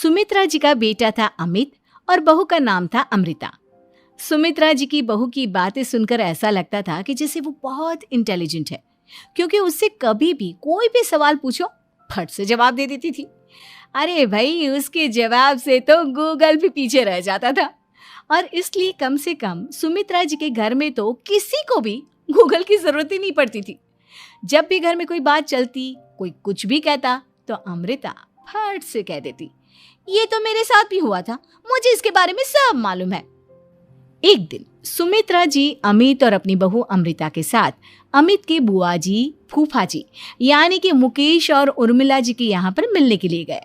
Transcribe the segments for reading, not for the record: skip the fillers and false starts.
सुमित्रा जी का बेटा था अमित और बहू का नाम था अमृता। सुमित्रा जी की बहू की बातें सुनकर ऐसा लगता था कि जैसे वो बहुत इंटेलिजेंट है, क्योंकि उससे कभी भी कोई भी सवाल पूछो फट से जवाब दे देती थी। अरे भाई, उसके जवाब से तो गूगल भी पीछे रह जाता था। और इसलिए कम से कम सुमित्रा जी के घर में तो किसी को भी गूगल की जरूरत ही नहीं पड़ती थी। जब भी घर में कोई बात चलती, कोई कुछ भी कहता, तो अमृता फट से कह देती, ये तो मेरे साथ भी हुआ था, मुझे इसके बारे में सब मालूम है। एक दिन सुमित्रा जी अमित और अपनी बहू अमृता के साथ अमित के बुआ जी, फूफा जी यानी कि मुकेश और उर्मिला जी के यहाँ पर मिलने के लिए गए।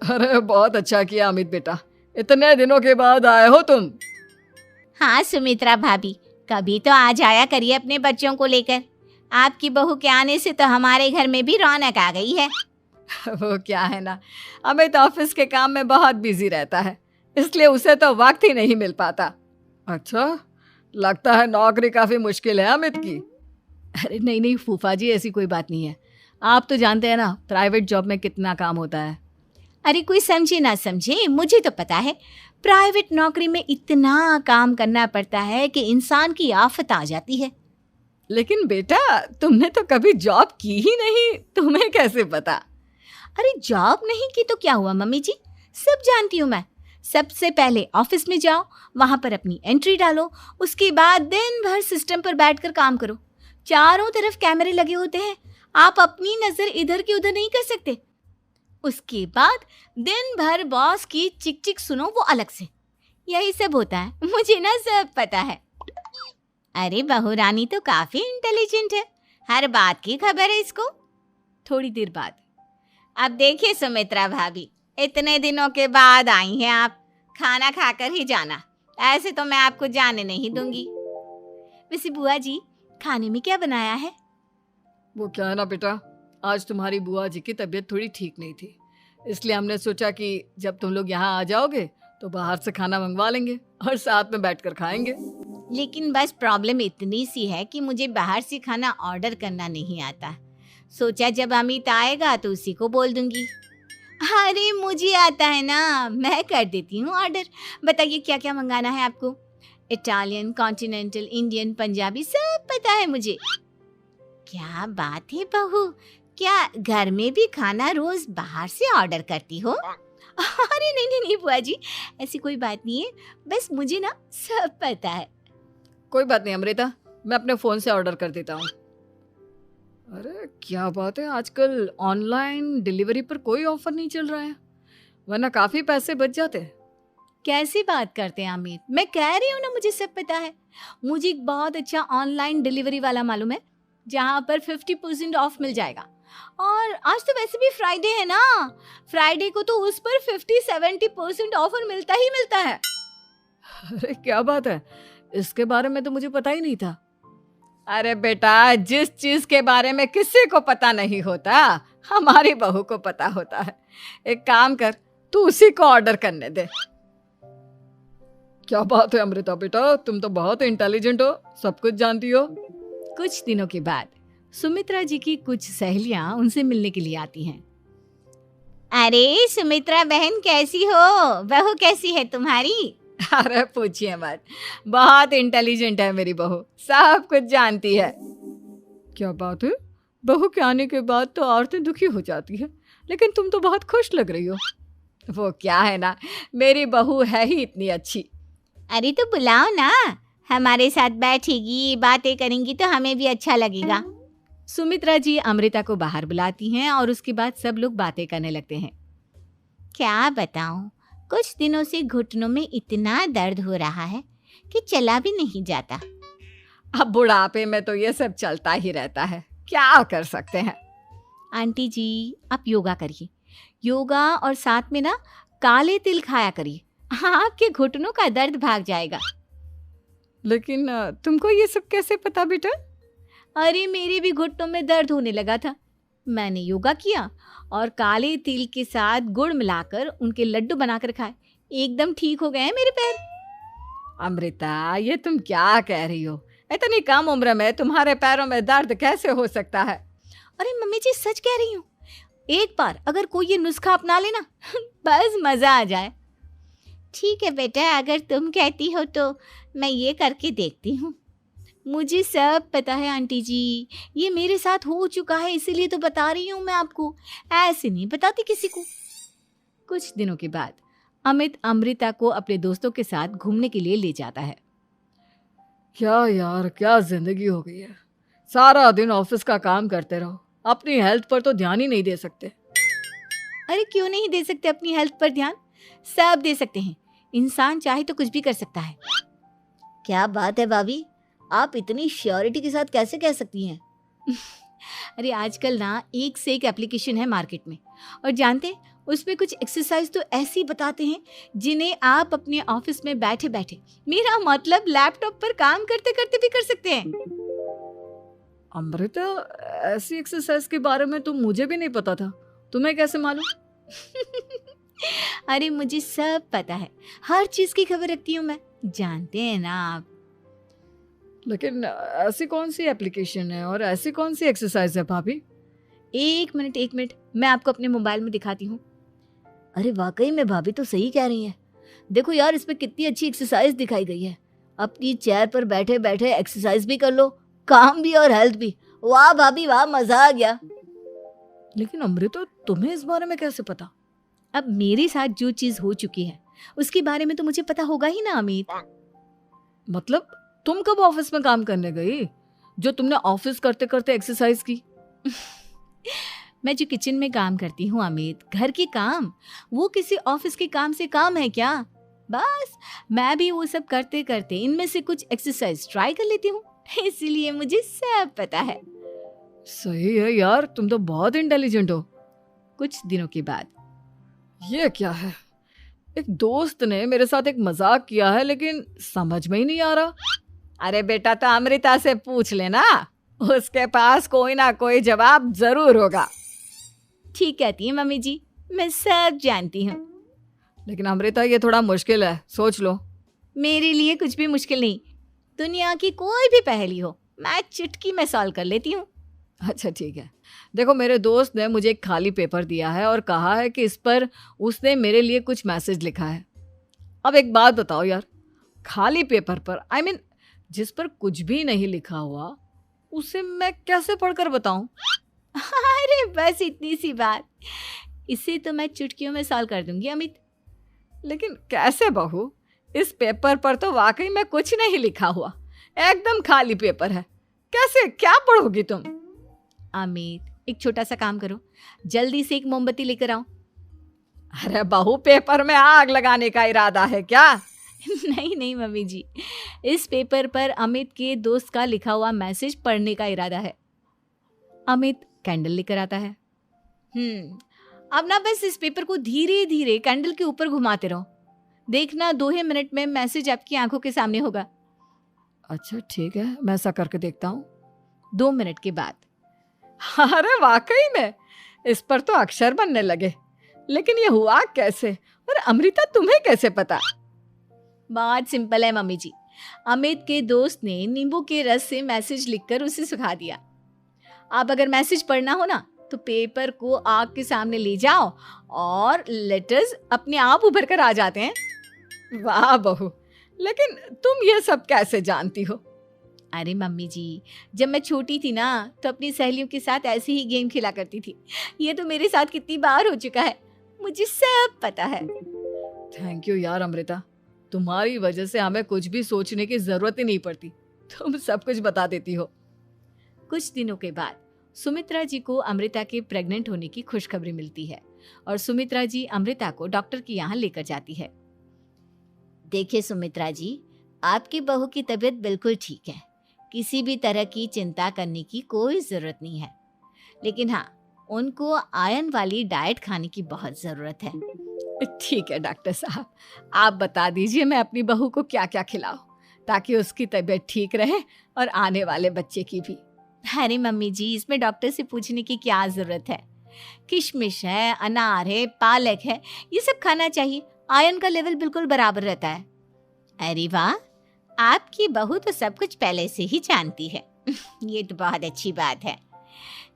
अरे बहुत अच्छा किया अमित बेटा, इतने दिनों के बाद आए हो तुम। हाँ सुमित्रा भाभी, कभी तो आ जाया करिए अपने बच्चों को लेकर। आपकी बहू के आने से तो हमारे घर में भी रौनक आ गई है। वो क्या है ना, अमित ऑफिस के काम में बहुत बिजी रहता है, इसलिए उसे तो वक्त ही नहीं मिल पाता। अच्छा, लगता है नौकरी काफी मुश्किल है अमित की। अरे नहीं नहीं फूफा जी, ऐसी कोई बात नहीं है। आप तो जानते हैं ना प्राइवेट जॉब में कितना काम होता है। अरे कोई समझे ना समझे, मुझे तो पता है प्राइवेट नौकरी में इतना काम करना पड़ता है कि इंसान की आफत आ जाती है। लेकिन बेटा, तुमने तो कभी जॉब की ही नहीं, तुम्हें कैसे पता? अरे जॉब नहीं की तो क्या हुआ मम्मी जी, सब जानती हूँ मैं। सबसे पहले ऑफिस में जाओ, वहां पर अपनी एंट्री डालो, उसके बाद दिन भर सिस्टम पर बैठकर काम करो। चारों तरफ कैमरे लगे होते हैं, आप अपनी नजर इधर की उधर नहीं कर सकते। उसके बाद दिन भर बॉस की चिक चिक सुनो, वो अलग से। यही सब होता है, मुझे ना सब पता है। अरे बहू रानी तो काफी इंटेलिजेंट है, हर बात की खबर है इसको। थोड़ी देर बाद, अब देखिए सुमित्रा भाभी, इतने दिनों के बाद आई हैं आप, खाना खाकर ही जाना, ऐसे तो मैं आपको जाने नहीं दूंगी। वैसे बुआ जी, खाने में क्या बनाया है? वो क्या है ना बेटा, आज तुम्हारी बुआ जी की तबीयत थोड़ी ठीक नहीं थी, इसलिए हमने सोचा कि जब तुम लोग यहाँ आ जाओगे तो बाहर से खाना मंगवा लेंगे और साथ में बैठकर खाएंगे। लेकिन बस प्रॉब्लम इतनी सी है कि मुझे बाहर से खाना ऑर्डर करना नहीं आता। सोचा जब अमित आएगा तो उसी को बोल दूंगी। अरे मुझे आता है ना, मैं कर देती हूँ ऑर्डर। बताइए क्या क्या मंगाना है आपको? इटालियन, कॉन्टिनेंटल, इंडियन, पंजाबी, सब पता है मुझे। क्या बात है बहू, क्या घर में भी खाना रोज बाहर से ऑर्डर करती हो? अरे नहीं नहीं नहीं बुआ जी, ऐसी कोई बात नहीं है, बस मुझे ना सब पता है। कोई बात नहीं अमृता, मैं अपने फोन से ऑर्डर कर देता हूँ। अरे क्या बात है, आजकल ऑनलाइन डिलीवरी पर कोई ऑफर नहीं चल रहा है, वरना काफी पैसे बच जाते। कैसी बात करते हैं अमित, मैं कह रही हूँ ना मुझे सब पता है। मुझे एक बहुत अच्छा ऑनलाइन डिलीवरी वाला मालूम है, जहाँ पर 50% ऑफ मिल जाएगा। और आज तो वैसे भी फ्राइडे है ना, फ्राइडे को तो उस पर 50-70% ऑफर मिलता ही मिलता है। अरे क्या बात है, इसके बारे में तो मुझे पता ही नहीं था। अरे बेटा, जिस चीज के बारे में किसी को पता नहीं होता, हमारी बहू को पता होता है। एक काम कर, तू उसी को ऑर्डर करने दे। क्या बात है अमृता बेटा, तुम तो बहुत इंटेलिजेंट हो, सब कुछ जानती हो। कुछ दिनों के बाद सुमित्रा जी की कुछ सहेलियां उनसे मिलने के लिए आती हैं। अरे सुमित्रा बहन कैसी हो, बहू कैसी है तुम्हारी? अरे पूछिए मत, बहुत इंटेलिजेंट है मेरी बहू, सब कुछ जानती है। क्या बात है, बहू के आने के बाद तो औरतें दुखी हो जाती है, लेकिन तुम तो बहुत खुश लग रही हो। वो क्या है ना, मेरी बहू है ही इतनी अच्छी। अरे तो बुलाओ ना, हमारे साथ बैठेगी, बातें करेंगी तो हमें भी अच्छा लगेगा। सुमित्रा जी अमृता को बाहर बुलाती हैं और उसके बाद सब लोग बातें करने लगते हैं। क्या बताऊं, कुछ दिनों से घुटनों में इतना दर्द हो रहा है कि चला भी नहीं जाता। अब बुढ़ापे में तो ये सब चलता ही रहता है, क्या कर सकते हैं। आंटी जी, आप योगा करिए, योगा और साथ में ना काले तिल खाया करिए, आपके घुटनों का दर्द भाग जाएगा। लेकिन तुमको ये सब कैसे पता बेटा? अरे मेरे भी घुटनों में दर्द होने लगा था, मैंने योगा किया और काले तिल के साथ गुड़ मिलाकर उनके लड्डू बनाकर खाए, एकदम ठीक हो गए हैं मेरे पैर। अमृता, ये तुम क्या कह रही हो? इतनी कम उम्र में तुम्हारे पैरों में दर्द कैसे हो सकता है? अरे मम्मी जी, सच कह रही हूँ, एक बार अगर कोई ये नुस्खा अपना लेना बस मजा आ जाए। ठीक है बेटा, अगर तुम कहती हो तो मैं ये करके देखती हूँ। मुझे सब पता है आंटी जी, ये मेरे साथ हो चुका है, इसीलिए तो बता रही हूँ मैं आपको, ऐसे नहीं बताती किसी को। कुछ दिनों के बाद अमित अमृता को अपने दोस्तों के साथ घूमने के लिए ले जाता है। क्या यार, क्या जिंदगी हो गई है। सारा दिन ऑफिस का काम करते रहो, अपनी हेल्थ पर तो ध्यान ही नहीं दे सकते। अरे क्यों नहीं दे सकते अपनी हेल्थ पर ध्यान? सब दे सकते हैं, इंसान चाहे तो कुछ भी कर सकता है। क्या बात है भाभी, आप इतनी श्योरिटी के साथ कैसे कह सकती हैं? अरे आजकल ना एक से एक एप्लीकेशन है मार्केट में, और जानते हैं उसमें कुछ एक्सरसाइज तो ऐसी बताते हैं जिन्हें आप अपने ऑफिस में बैठे बैठे, मेरा मतलब लैपटॉप पर काम करते करते भी कर सकते हैं। अमृता, ऐसी एक्सरसाइज के बारे में तो मुझे भी नहीं पता था, तुम्हें कैसे मालूम? अरे मुझे सब पता है, हर चीज की खबर रखती हूँ मैं, जानते हैं ना आप। लेकिन ऐसी कौन सी एप्लीकेशन है और ऐसी कौन सी एक्सरसाइज है भाभी? एक मिनट, मैं आपको अपने मोबाइल में दिखाती हूँ। अरे वाकई में भाभी तो सही कह रही हैं। देखो यार, इसमें कितनी अच्छी एक्सरसाइज दिखाई गई है। अपनी चेयर पर बैठे बैठे एक्सरसाइज भी कर लो, काम भी और हेल्थ भी। वाह भाभी वाह, मजा आ गया। लेकिन अमृता, तुम्हें इस बारे में कैसे पता? अब मेरे साथ जो चीज हो चुकी है उसके बारे में तो मुझे पता होगा ही ना अमित। मतलब तुम कब ऑफिस में काम करने गई जो तुमने ऑफिस करते करते एक्सरसाइज की? मैं जो किचन में काम करती हूँ अमित, घर के काम, वो किसी ऑफिस के काम से काम है क्या? बस मैं भी वो सब करते करते इनमें से कुछ एक्सरसाइज ट्राई कर लेती हूँ, इसीलिए मुझे सब पता है। सही है यार, तुम तो बहुत इंटेलिजेंट हो। कुछ दिनों के बाद ये क्या है? एक दोस्त ने मेरे साथ एक मजाक किया है, लेकिन समझ में ही नहीं आ रहा। अरे बेटा, तो अमृता से पूछ लेना, उसके पास कोई ना कोई जवाब जरूर होगा। ठीक कहती है मम्मी जी, मैं सब जानती हूँ। लेकिन अमृता, ये थोड़ा मुश्किल है, सोच लो। मेरे लिए कुछ भी मुश्किल नहीं, दुनिया की कोई भी पहेली हो मैं चुटकी में सॉल्व कर लेती हूँ। अच्छा ठीक है, देखो मेरे दोस्त ने मुझे एक खाली पेपर दिया है और कहा है कि इस पर उसने मेरे लिए कुछ मैसेज लिखा है। अब एक बात बताओ यार, खाली पेपर पर, I mean, जिस पर कुछ भी नहीं लिखा हुआ, उसे मैं कैसे पढ़कर बताऊं? अरे बस इतनी सी बात, इसे तो मैं चुटकियों में सॉल्व कर दूंगी अमित। लेकिन कैसे बहू? इस पेपर पर तो वाकई में कुछ नहीं लिखा हुआ, एकदम खाली पेपर है, कैसे, क्या पढ़ोगी तुम? अमित, एक छोटा सा काम करो, जल्दी से एक मोमबत्ती लेकर आओ। अरे बहू, पेपर में आग लगाने का इरादा है क्या? नहीं मम्मी जी, इस पेपर पर अमित के दोस्त का लिखा हुआ मैसेज पढ़ने का इरादा है। अमित कैंडल लेकर आता है। अब ना बस इस पेपर को धीरे धीरे कैंडल के ऊपर घुमाते रहो, देखना 2 ही मिनट में मैसेज आपकी आंखों के सामने होगा। अच्छा ठीक है, मैं ऐसा करके देखता हूँ। 2 मिनट के बाद, अरे वाकई में इस पर तो अक्षर बनने लगे, लेकिन ये हुआ कैसे? और अमृता, तुम्हें कैसे पता? बात सिंपल है मम्मी जी, अमित के दोस्त ने नींबू के रस से मैसेज लिखकर उसे सुखा दिया। आप अगर मैसेज पढ़ना हो ना तो पेपर को आग के सामने ले जाओ और लेटर्स अपने आप उभर कर आ जाते हैं। वाह बहू, लेकिन तुम ये सब कैसे जानती हो? अरे मम्मी जी, जब मैं छोटी थी ना तो अपनी सहेलियों के साथ ऐसे ही गेम खेला करती थी। ये तो मेरे साथ कितनी बार हो चुका है, मुझे सब पता है। थैंक यू यार अमृता, तुम्हारी वजह से हमें कुछ भी सोचने की जरूरत ही नहीं पड़ती, तुम सब कुछ बता देती हो। कुछ दिनों के बाद सुमित्रा जी को अमृता के प्रेग्नेंट होने की खुशखबरी मिलती है और सुमित्रा जी अमृता को डॉक्टर के यहाँ लेकर जाती है। देखिए सुमित्रा जी, आपकी बहू की तबीयत बिल्कुल ठीक है, किसी भी तरह की चिंता करने की कोई ज़रूरत नहीं है। लेकिन हाँ, उनको आयरन वाली डाइट खाने की बहुत ज़रूरत है। ठीक है डॉक्टर साहब, आप बता दीजिए मैं अपनी बहू को क्या क्या खिलाऊं ताकि उसकी तबीयत ठीक रहे और आने वाले बच्चे की भी। अरे मम्मी जी, इसमें डॉक्टर से पूछने की क्या ज़रूरत है, किशमिश है, अनार है, पालक है, ये सब खाना चाहिए, आयरन का लेवल बिल्कुल बराबर रहता है। अरे वाह, आपकी बहू तो सब कुछ पहले से ही जानती है। ये तो बहुत अच्छी बात है।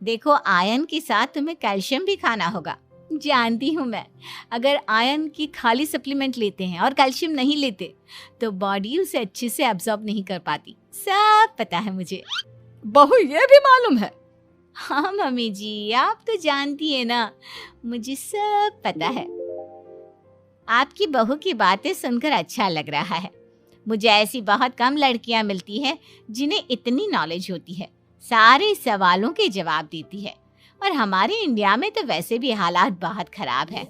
देखो, आयरन के साथ तुम्हें कैल्शियम भी खाना होगा। जानती हूँ मैं, अगर आयरन की खाली सप्लीमेंट लेते हैं और कैल्शियम नहीं लेते तो बॉडी उसे अच्छे से एब्जॉर्ब नहीं कर पाती। सब पता है मुझे। बहू ये भी मालूम है? हाँ मम्मी जी, आप तो जानती है ना, मुझे सब पता है। आपकी बहू की बातें सुनकर अच्छा लग रहा है। मुझे ऐसी बहुत कम लड़कियां मिलती हैं जिन्हें इतनी नॉलेज होती है, सारे सवालों के जवाब देती है। और हमारे इंडिया में तो वैसे भी हालात बहुत खराब है।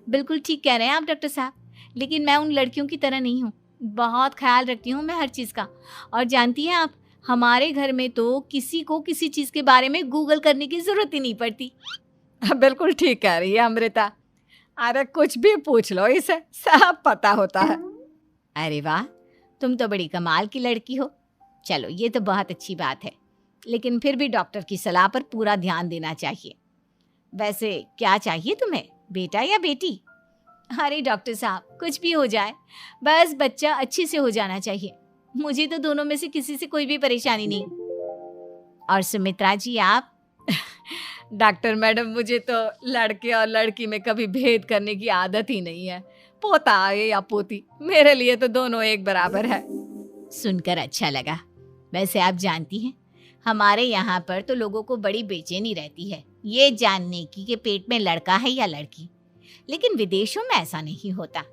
बिल्कुल ठीक कह रहे हैं आप डॉक्टर साहब, लेकिन मैं उन लड़कियों की तरह नहीं हूँ। बहुत ख्याल रखती हूँ मैं हर चीज़ का। और जानती हैं आप, हमारे घर में तो किसी को किसी चीज़ के बारे में गूगल करने की ज़रूरत ही नहीं पड़ती। बिल्कुल ठीक कह रही है अमृता। अरे कुछ भी पूछ लो इसे, सब पता होता है। अरे वाह, तुम तो बड़ी कमाल की लड़की हो। चलो, ये तो बहुत अच्छी बात है, लेकिन फिर भी डॉक्टर की सलाह पर पूरा ध्यान देना चाहिए। वैसे क्या चाहिए तुम्हें, बेटा या बेटी? अरे डॉक्टर साहब, कुछ भी हो जाए, बस बच्चा अच्छे से हो जाना चाहिए। मुझे तो दोनों में से किसी से कोई भी परेशानी नहीं। और सुमित्रा जी, आप? डॉक्टर मैडम, मुझे तो लड़के और लड़की में कभी भेद करने की आदत ही नहीं है। पोता आए या पोती, मेरे लिए तो दोनों एक बराबर है। सुनकर अच्छा लगा। वैसे आप जानती हैं, हमारे यहाँ पर तो लोगों को बड़ी बेचैनी रहती है ये जानने की कि पेट में लड़का है या लड़की, लेकिन विदेशों में ऐसा नहीं होता।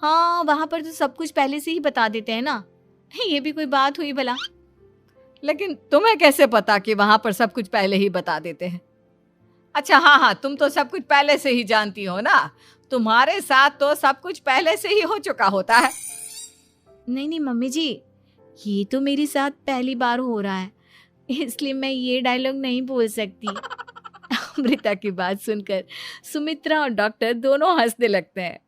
हाँ, वहाँ पर तो सब कुछ पहले से ही बता देते हैं ना। ये भी कोई बात हुई भला? लेकिन तुम्हें कैसे पता कि वहां पर सब कुछ पहले ही बता देते हैं? अच्छा हाँ, तुम तो सब कुछ पहले से ही जानती हो ना। तुम्हारे साथ तो सब कुछ पहले से ही हो चुका होता है। नहीं मम्मी जी, ये तो मेरे साथ पहली बार हो रहा है, इसलिए मैं ये डायलॉग नहीं बोल सकती। अमृता की बात सुनकर सुमित्रा और डॉक्टर दोनों हंसने लगते हैं।